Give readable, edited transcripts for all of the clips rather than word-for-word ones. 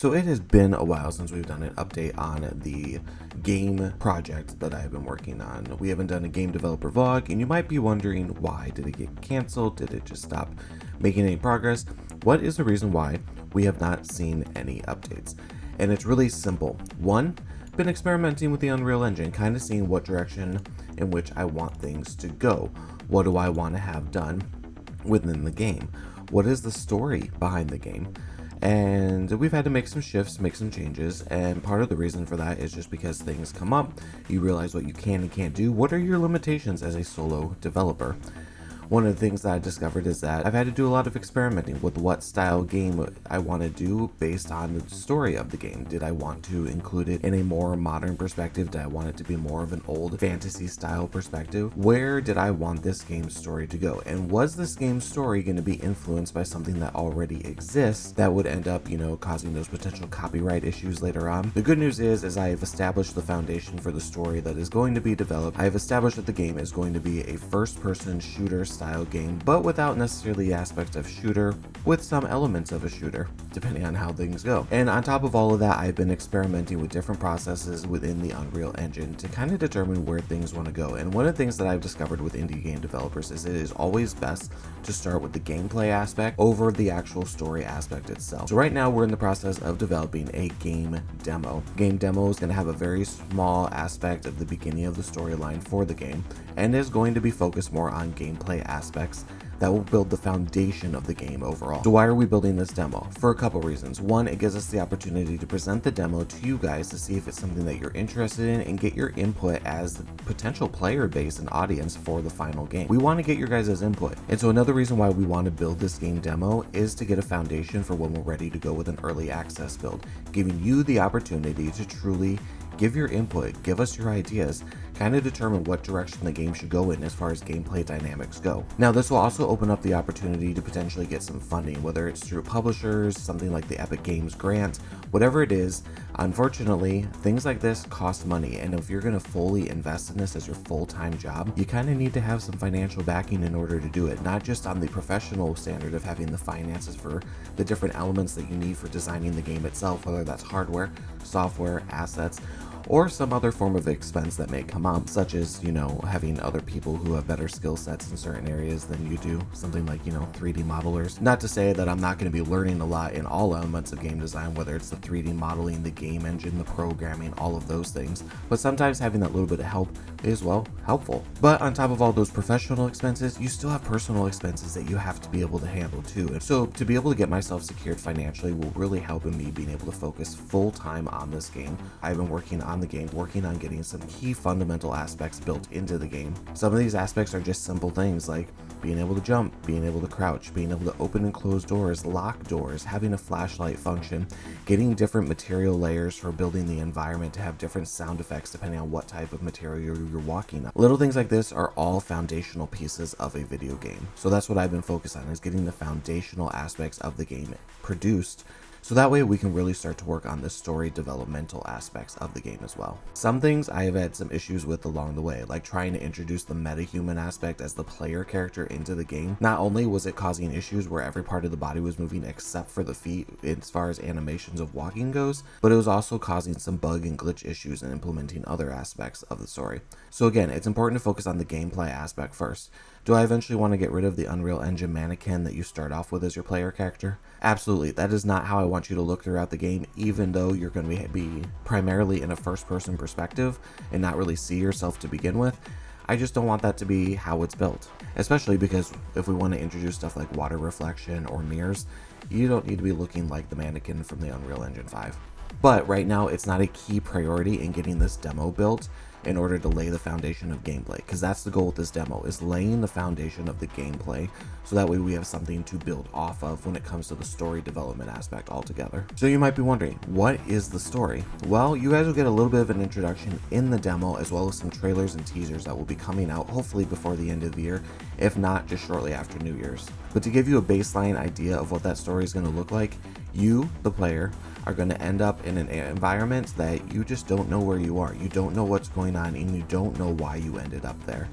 So it has been a while since we've done an update on the game project that I've been working on. We haven't done a game developer vlog, and you might be wondering, why did it get canceled? Did it just stop making any progress? What is the reason why we have not seen any updates? And it's really simple. One, been experimenting with the Unreal Engine, kind of seeing what direction in which I want things to go. What do I want to have done within the game? What is the story behind the game? And we've had to make some shifts, make some changes, and part of the reason for that is just because things come up, you realize what you can and can't do. What are your limitations as a solo developer? One of the things that I discovered is that I've had to do a lot of experimenting with what style game I want to do based on the story of the game. Did I want to include it in a more modern perspective? Did I want it to be more of an old fantasy style perspective? Where did I want this game's story to go? And was this game's story going to be influenced by something that already exists that would end up, causing those potential copyright issues later on? The good news is I have established the foundation for the story that is going to be developed. I have established that the game is going to be a first-person shooter style game, but without necessarily the aspects of shooter, with some elements of a shooter, depending on how things go. And on top of all of that, I've been experimenting with different processes within the Unreal Engine to kind of determine where things want to go. And one of the things that I've discovered with indie game developers is it is always best to start with the gameplay aspect over the actual story aspect itself. So right now we're in the process of developing a game demo. Game demo is going to have a very small aspect of the beginning of the storyline for the game, and is going to be focused more on gameplay aspects that will build the foundation of the game overall. So why are we building this demo? For a couple reasons. One, it gives us the opportunity to present the demo to you guys to see if it's something that you're interested in and get your input as the potential player base and audience for the final game. We want to get your guys' input. And so another reason why we want to build this game demo is to get a foundation for when we're ready to go with an early access build, giving you the opportunity to truly give your input, give us your ideas, kind of determine what direction the game should go in as far as gameplay dynamics go. Now, this will also open up the opportunity to potentially get some funding, whether it's through publishers, something like the Epic Games grant, whatever it is. Unfortunately, things like this cost money, and if you're going to fully invest in this as your full-time job, you kind of need to have some financial backing in order to do it, not just on the professional standard of having the finances for the different elements that you need for designing the game itself, whether that's hardware, software, assets, or some other form of expense that may come up, such as, having other people who have better skill sets in certain areas than you do, something like, 3D modelers. Not to say that I'm not going to be learning a lot in all elements of game design, whether it's the 3D modeling, the game engine, the programming, all of those things, but sometimes having that little bit of help is, helpful. But on top of all those professional expenses, you still have personal expenses that you have to be able to handle too. And so to be able to get myself secured financially will really help in me being able to focus full time on this game. I've been working on the game, working on getting some key fundamental aspects built into the game. Some of these aspects are just simple things like being able to jump, being able to crouch, being able to open and close doors, lock doors, having a flashlight function, getting different material layers for building the environment to have different sound effects depending on what type of material you're walking on. Little things like this are all foundational pieces of a video game. So that's what I've been focused on, is getting the foundational aspects of the game produced, so that way we can really start to work on the story developmental aspects of the game as well. Some things I have had some issues with along the way, like trying to introduce the meta-human aspect as the player character into the game. Not only was it causing issues where every part of the body was moving except for the feet as far as animations of walking goes, but it was also causing some bug and glitch issues in implementing other aspects of the story. So again, it's important to focus on the gameplay aspect first. Do I eventually want to get rid of the Unreal Engine mannequin that you start off with as your player character? Absolutely. That is not how I want you to look throughout the game, even though you're going to be primarily in a first-person perspective and not really see yourself to begin with. I just don't want that to be how it's built, especially because if we want to introduce stuff like water reflection or mirrors, you don't need to be looking like the mannequin from the Unreal Engine 5. But right now, it's not a key priority in getting this demo built in order to lay the foundation of gameplay, because that's the goal with this demo, is laying the foundation of the gameplay, so that way we have something to build off of when it comes to the story development aspect altogether. So you might be wondering, what is the story? Well, you guys will get a little bit of an introduction in the demo, as well as some trailers and teasers that will be coming out hopefully before the end of the year, if not just shortly after New Year's. But to give you a baseline idea of what that story is going to look like, you, the player, are going to end up in an environment that you just don't know where you are. You don't know what's going on, and you don't know why you ended up there.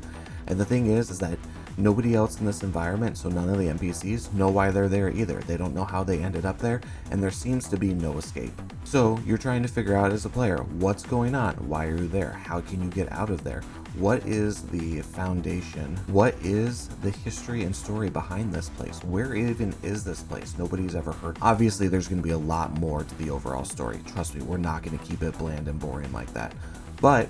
And the thing is that Nobody else in this environment, so none of the NPCs, know why they're there either. They don't know how they ended up there, and there seems to be no escape. So you're trying to figure out as a player, what's going on? Why are you there? How can you get out of there? What is the foundation? What is the history and story behind this place? Where even is this place? Nobody's ever heard. Obviously, there's going to be a lot more to the overall story. Trust me, we're not going to keep it bland and boring like that. But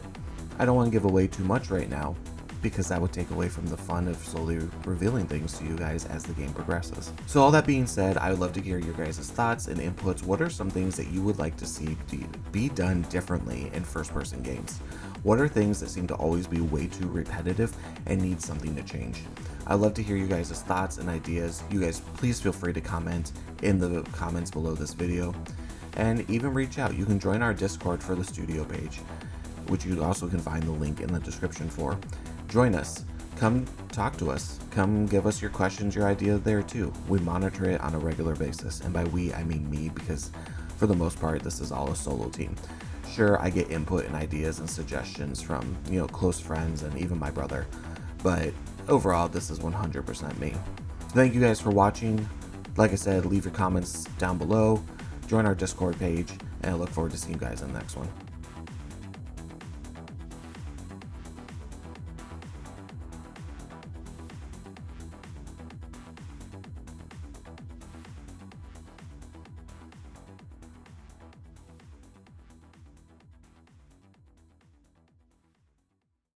I don't want to give away too much right now, because that would take away from the fun of slowly revealing things to you guys as the game progresses. So all that being said, I would love to hear your guys' thoughts and inputs. What are some things that you would like to see be done differently in first-person games? What are things that seem to always be way too repetitive and need something to change? I'd love to hear you guys' thoughts and ideas. You guys, please feel free to comment in the comments below this video, and even reach out. You can join our Discord for the studio page, which you also can find the link in the description for. Join us, come talk to us, come give us your questions, your ideas there too. We monitor it on a regular basis, and by we I mean me, because for the most part this is all a solo team. Sure, I get input and ideas and suggestions from, close friends and even my brother, but overall this is 100% me. Thank you guys for watching. Like I said, leave your comments down below, join our Discord page, and I look forward to seeing you guys in the next one.